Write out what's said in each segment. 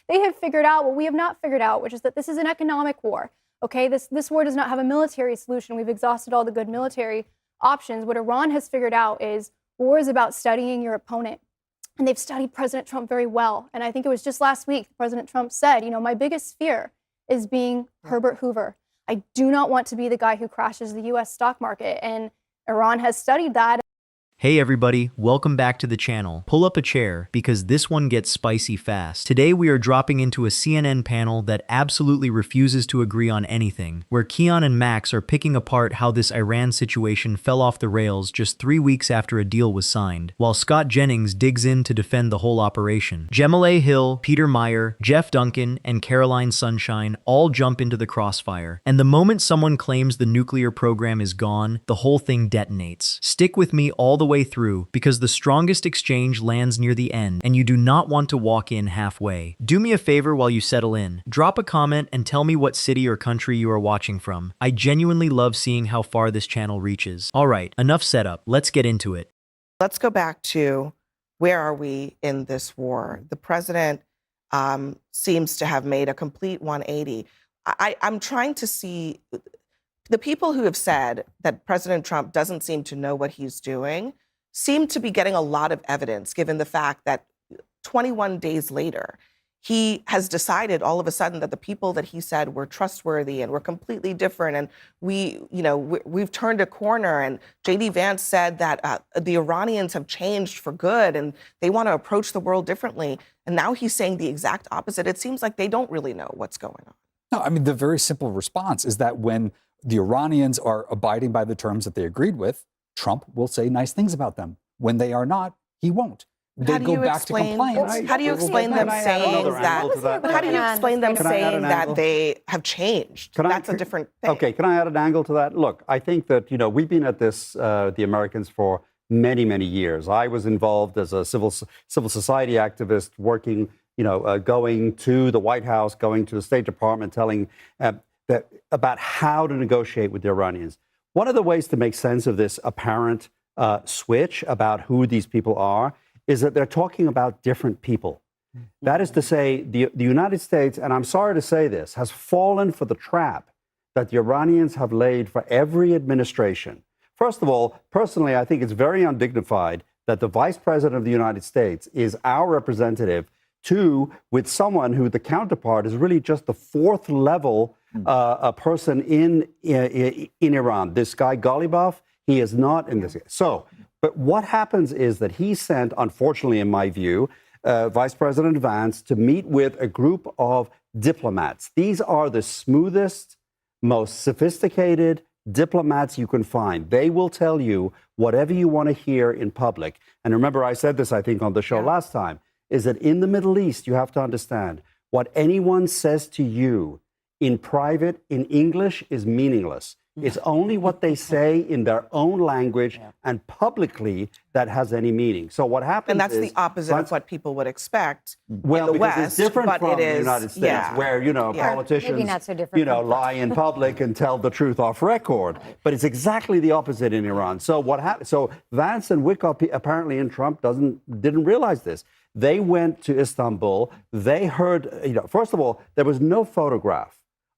They have figured out what we have not figured out, which is that this is an economic war. Okay, this war does not have a military solution. We've exhausted all the good military options. What Iran has figured out is war is about studying your opponent. And they've studied President Trump very well. And I think it was just last week, President Trump said, my biggest fear is being Herbert Hoover. I do not want to be the guy who crashes the US stock market. And Iran has studied that. Hey everybody, welcome back to the channel. Pull up a chair because this one gets spicy fast. Today we are dropping into a CNN panel that absolutely refuses to agree on anything, where Keon and Max are picking apart how this Iran situation fell off the rails just 3 weeks after a deal was signed, while Scott Jennings digs in to defend the whole operation. Gemma Hill, Peter Meyer, Jeff Duncan, and Caroline Sunshine all jump into the crossfire. And the moment someone claims the nuclear program is gone, the whole thing detonates. Stick with me all the way through because the strongest exchange lands near the end and you do not want to walk in halfway. Do me a favor while you settle in. Drop a comment and tell me what city or country you are watching from. I genuinely love seeing how far this channel reaches. All right, enough setup. Let's get into it. Let's go back to where are we in this war? The president seems to have made a complete 180. I'm trying to see the people who have said that President Trump doesn't seem to know what he's doing seem to be getting a lot of evidence, given the fact that 21 days later, he has decided all of a sudden that the people that he said were trustworthy and were completely different. And we've turned a corner. And J.D. Vance said that the Iranians have changed for good and they want to approach the world differently. And now he's saying the exact opposite. It seems like they don't really know what's going on. No, I mean, the very simple response is that when the Iranians are abiding by the terms that they agreed with, Trump will say nice things about them. When they are not, he won't. They go back to compliance. How do you explain them saying that? How do you explain them saying that they have changed? That's a different thing. Okay, can I add an angle to that? Look, I think that, we've been at this, the Americans, for many, many years. I was involved as a civil society activist working, going to the White House, going to the State Department, telling about how to negotiate with the Iranians. One of the ways to make sense of this apparent switch about who these people are is that they're talking about different people. That is to say, the United States, and I'm sorry to say this, has fallen for the trap that the Iranians have laid for every administration. First of all, personally, I think it's very undignified that the Vice President of the United States is our representative with someone who the counterpart is really just the fourth level a person in Iran. This guy, Ghalibaf, he is not in this. So, but what happens is that he sent, unfortunately, in my view, Vice President Vance to meet with a group of diplomats. These are the smoothest, most sophisticated diplomats you can find. They will tell you whatever you want to hear in public. And remember, I said this, I think, on the show last time, is that in the Middle East, you have to understand what anyone says to you in private, in English, is meaningless. It's only what they say in their own language and publicly that has any meaning. So what happens and that's the opposite of what people would expect in the because West, it's different but from it is, the United States, where, politicians, Maybe not so different lie in public and tell the truth off record. But it's exactly the opposite in Iran. So what happened? So Vance and Wickoff, apparently, in Trump, didn't realize this. They went to Istanbul. They heard, first of all, there was no photograph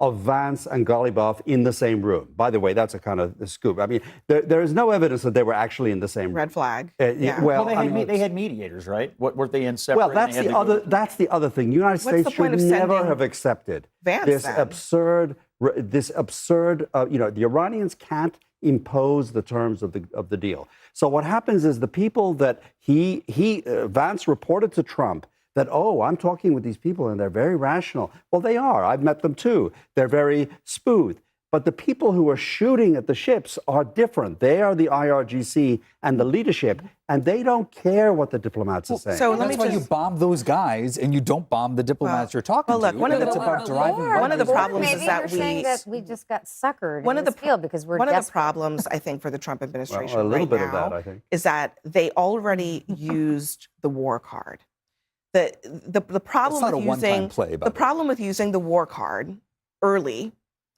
of Vance and Ghalibaf in the same room. By the way, that's a kind of a scoop. I mean, there is no evidence that they were actually in the same room. Red flag. Well, they had mediators, right? Weren't they in separate? Well, that's the other thing. The United States should never have accepted this absurd. The Iranians can't impose the terms of the deal. So what happens is the people that Vance reported to Trump that, I'm talking with these people and they're very rational. Well, they are. I've met them too. They're very smooth. But the people who are shooting at the ships are different. They are the IRGC and the leadership, and they don't care what the diplomats are saying. So that's why you bomb those guys and you don't bomb the diplomats you're talking to. One of the problems is that saying that we just got suckered in this deal because we're one of the problems, I think, for the Trump administration a little right bit now of that, I think, is that they already used the war card. The problem with using the war card early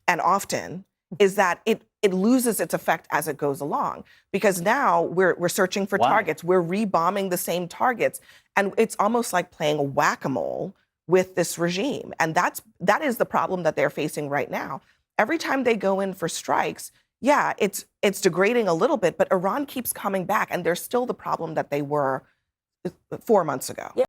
and often is that it loses its effect as it goes along, because now we're searching for targets. We're rebombing the same targets. And it's almost like playing whack-a-mole with this regime. And that is the problem that they're facing right now. Every time they go in for strikes, yeah, it's degrading a little bit, but Iran keeps coming back, and they're still the problem that they were 4 months ago. Yeah.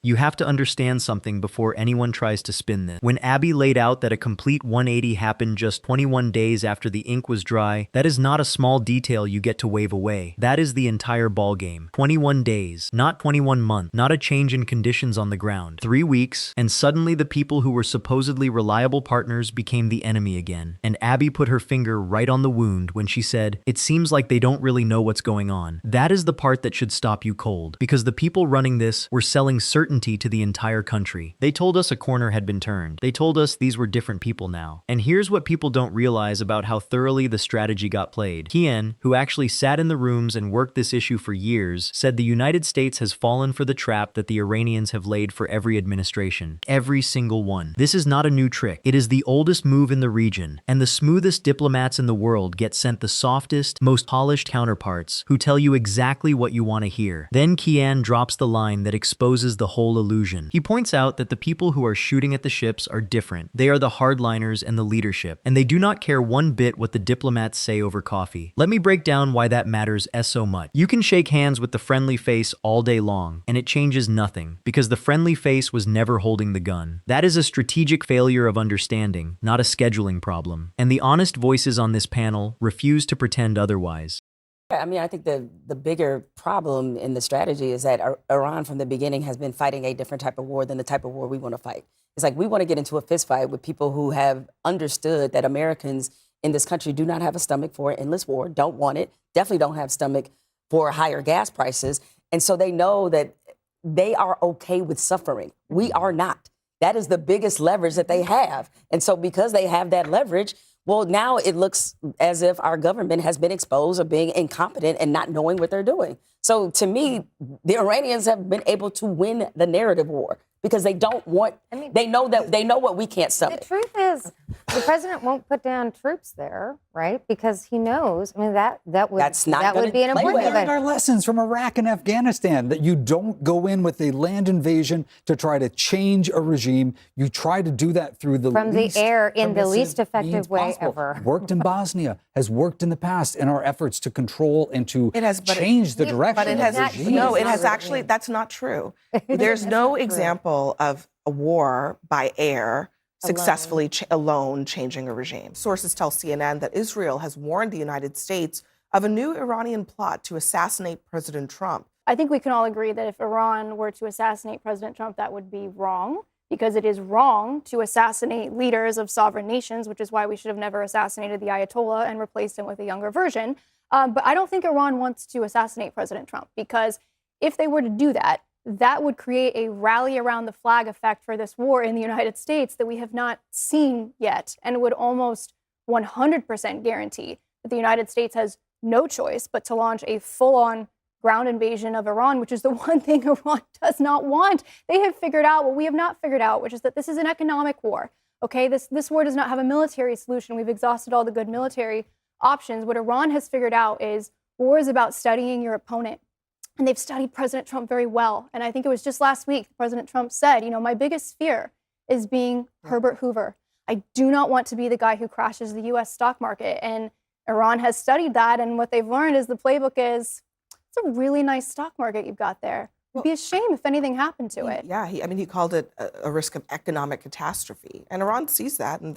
You have to understand something before anyone tries to spin this. When Abby laid out that a complete 180 happened just 21 days after the ink was dry, that is not a small detail you get to wave away. That is the entire ballgame. 21 days, not 21 months, not a change in conditions on the ground. 3 weeks, and suddenly the people who were supposedly reliable partners became the enemy again. And Abby put her finger right on the wound when she said, "It seems like they don't really know what's going on." That is the part that should stop you cold, because the people running this were selling certainty to the entire country. They told us a corner had been turned. They told us these were different people now. And here's what people don't realize about how thoroughly the strategy got played. Kian, who actually sat in the rooms and worked this issue for years, said the United States has fallen for the trap that the Iranians have laid for every administration. Every single one. This is not a new trick. It is the oldest move in the region, and the smoothest diplomats in the world get sent the softest, most polished counterparts who tell you exactly what you want to hear. Then Kian drops the line that exposes the whole illusion. He points out that the people who are shooting at the ships are different. They are the hardliners and the leadership, and they do not care one bit what the diplomats say over coffee. Let me break down why that matters so much. You can shake hands with the friendly face all day long, and it changes nothing, because the friendly face was never holding the gun. That is a strategic failure of understanding, not a scheduling problem. And the honest voices on this panel refuse to pretend otherwise. I mean, I think the bigger problem in the strategy is that Iran from the beginning has been fighting a different type of war than the type of war we want to fight. It's like we want to get into a fist fight with people who have understood that Americans in this country do not have a stomach for an endless war, don't want it, definitely don't have stomach for higher gas prices. And so they know that they are okay with suffering. We are not. That is the biggest leverage that they have. And so because they have that leverage, well, now it looks as if our government has been exposed of being incompetent and not knowing what they're doing. So to me, the Iranians have been able to win the narrative war because they don't want, they know what we can't stomach. The truth is, the president won't put down troops there, right? Because he knows, I mean, that would be an important We learned event. our lessons from Iraq and Afghanistan that you don't go in with a land invasion to try to change a regime. You try to do that through the From the air in the least effective means way possible. ever. Worked in Bosnia, has worked in the past in our efforts to control and to change the direction But it of has the regime. no, it has actually, that's not true. There's no example of a war by air successfully alone changing a regime. Sources tell CNN that Israel has warned the United States of a new Iranian plot to assassinate President Trump. I think we can all agree that if Iran were to assassinate President Trump, that would be wrong, because it is wrong to assassinate leaders of sovereign nations, which is why we should have never assassinated the Ayatollah and replaced him with a younger version. But I don't think Iran wants to assassinate President Trump, because if they were to do that, that would create a rally around the flag effect for this war in the United States that we have not seen yet, and would almost 100% guarantee that the United States has no choice but to launch a full-on ground invasion of Iran, which is the one thing Iran does not want. They have figured out what we have not figured out, which is that this is an economic war. Okay, this war does not have a military solution. We've exhausted all the good military options. What Iran has figured out is war is about studying your opponent. And they've studied President Trump very well. And I think it was just last week, President Trump said, you know, my biggest fear is being Herbert Hoover. I do not want to be the guy who crashes the US stock market. And Iran has studied that. And what they've learned is the playbook is, it's a really nice stock market you've got there. It'd be a shame if anything happened to it. Yeah, he called it a risk of economic catastrophe. And Iran sees that, and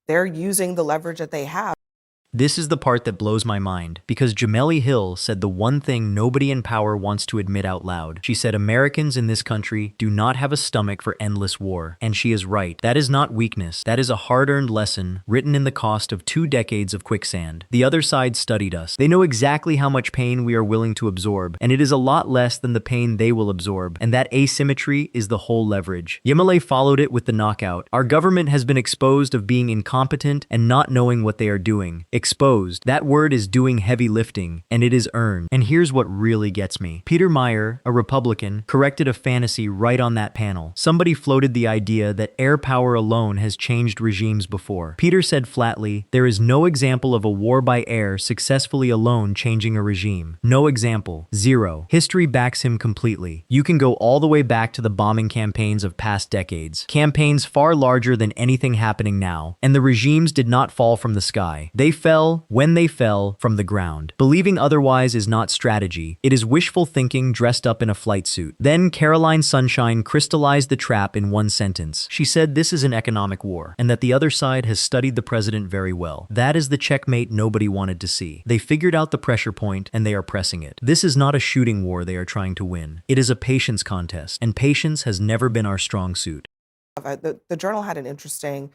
they're using the leverage that they have. This is the part that blows my mind, because Jameli Hill said the one thing nobody in power wants to admit out loud. She said Americans in this country do not have a stomach for endless war. And she is right. That is not weakness. That is a hard-earned lesson written in the cost of 2 decades of quicksand. The other side studied us. They know exactly how much pain we are willing to absorb, and it is a lot less than the pain they will absorb. And that asymmetry is the whole leverage. Yemele followed it with the knockout. Our government has been exposed of being incompetent and not knowing what they are doing. Exposed. That word is doing heavy lifting, and it is earned. And here's what really gets me. Peter Meyer, a Republican, corrected a fantasy right on that panel. Somebody floated the idea that air power alone has changed regimes before. Peter said flatly, there is no example of a war by air successfully alone changing a regime. No example. Zero. History backs him completely. You can go all the way back to the bombing campaigns of past decades. Campaigns far larger than anything happening now. And the regimes did not fall from the sky. They fell, when they fell, from the ground. Believing otherwise is not strategy. It is wishful thinking dressed up in a flight suit. Then Caroline Sunshine crystallized the trap in one sentence. She said this is an economic war, and that the other side has studied the president very well. That is the checkmate nobody wanted to see. They figured out the pressure point, and they are pressing it. This is not a shooting war they are trying to win. It is a patience contest, and patience has never been our strong suit. The Journal had an interesting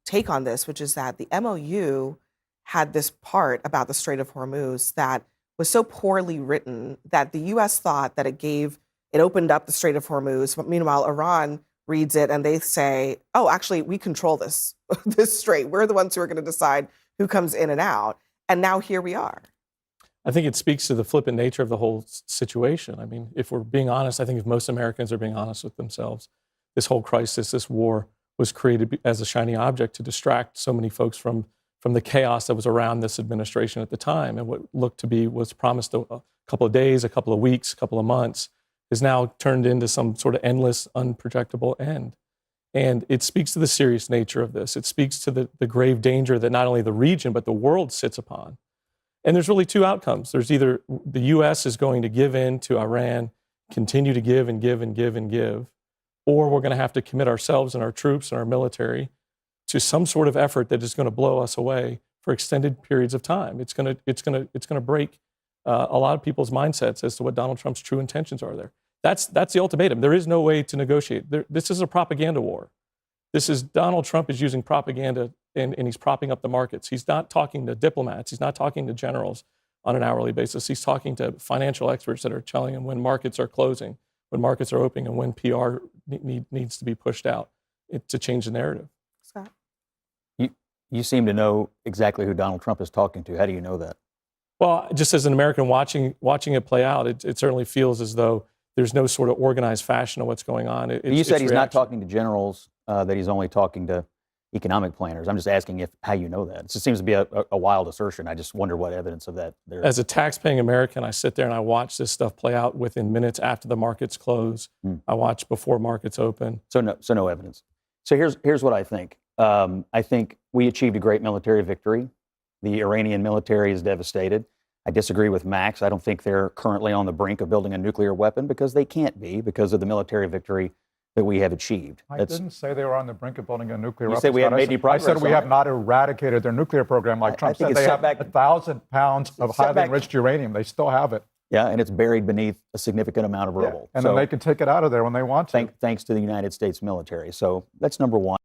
take on this, which is that the MOU had this part about the Strait of Hormuz that was so poorly written that the U.S. thought that it opened up the Strait of Hormuz. But meanwhile, Iran reads it and they say, oh, actually, we control this strait. We're the ones who are going to decide who comes in and out. And now here we are. I think it speaks to the flippant nature of the whole situation. I mean, if we're being honest, I think if most Americans are being honest with themselves, this whole crisis, this war was created as a shiny object to distract so many folks from the chaos that was around this administration at the time. And what looked to be was promised a couple of days, a couple of weeks, a couple of months, is now turned into some sort of endless, unprojectable end. And it speaks to the serious nature of this. It speaks to the grave danger that not only the region, but the world sits upon. And there's really two outcomes. There's either the U.S. is going to give in to Iran, continue to give and give and give and give, or we're going to have to commit ourselves and our troops and our military to some sort of effort that is going to blow us away for extended periods of time. It's going to break a lot of people's mindsets as to what Donald Trump's true intentions are there. That's the ultimatum. There is no way to negotiate. This is a propaganda war. Donald Trump is using propaganda and he's propping up the markets. He's not talking to diplomats. He's not talking to generals on an hourly basis. He's talking to financial experts that are telling him when markets are closing, when markets are opening, and when PR needs to be pushed out to change the narrative. Scott? You seem to know exactly who Donald Trump is talking to. How do you know that? Well, just as an American watching it play out, it certainly feels as though there's no sort of organized fashion of what's going on. You said he's not talking to generals, that he's only talking to economic planners. I'm just asking how you know that. It just seems to be a wild assertion. I just wonder what evidence of that there is. As a tax-paying American, I sit there and I watch this stuff play out within minutes after the markets close. I watch before markets open. So no evidence. So here's what I think. I think we achieved a great military victory. The Iranian military is devastated. I disagree with Max. I don't think they're currently on the brink of building a nuclear weapon because they can't be because of the military victory that we have achieved. I didn't say they were on the brink of building a nuclear weapon. You said we haven't made any progress. I said we have not eradicated their nuclear program like Trump said. They have 1,000 pounds of highly enriched uranium. They still have it. Yeah, and it's buried beneath a significant amount of rubble. And then they can take it out of there when they want to. Thanks to the United States military. So that's number one.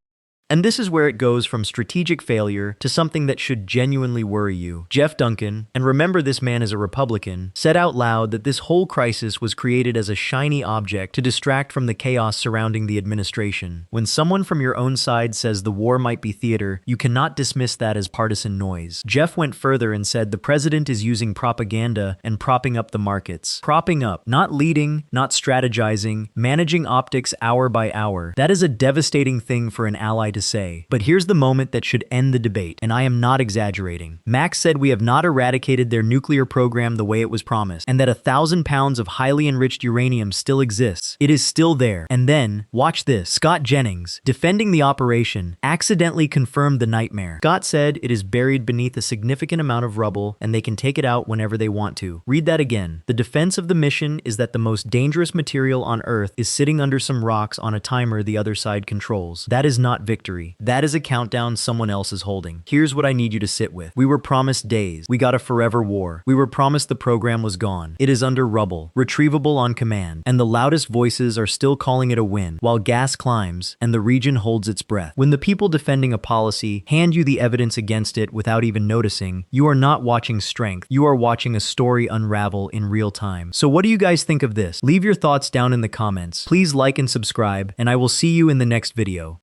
And this is where it goes from strategic failure to something that should genuinely worry you. Jeff Duncan, and remember this man is a Republican, said out loud that this whole crisis was created as a shiny object to distract from the chaos surrounding the administration. When someone from your own side says the war might be theater, you cannot dismiss that as partisan noise. Jeff went further and said the president is using propaganda and propping up the markets. Propping up, not leading, not strategizing, managing optics hour by hour. That is a devastating thing for an ally to say. But here's the moment that should end the debate, and I am not exaggerating. Max said we have not eradicated their nuclear program the way it was promised, and that 1,000 pounds of highly enriched uranium still exists. It is still there. And then, watch this, Scott Jennings, defending the operation, accidentally confirmed the nightmare. Scott said it is buried beneath a significant amount of rubble, and they can take it out whenever they want to. Read that again. The defense of the mission is that the most dangerous material on Earth is sitting under some rocks on a timer the other side controls. That is not victory. That is a countdown someone else is holding. Here's what I need you to sit with. We were promised days. We got a forever war. We were promised the program was gone. It is under rubble, retrievable on command, and the loudest voices are still calling it a win, while gas climbs and the region holds its breath. When the people defending a policy hand you the evidence against it without even noticing, you are not watching strength. You are watching a story unravel in real time. So what do you guys think of this? Leave your thoughts down in the comments. Please like and subscribe, and I will see you in the next video.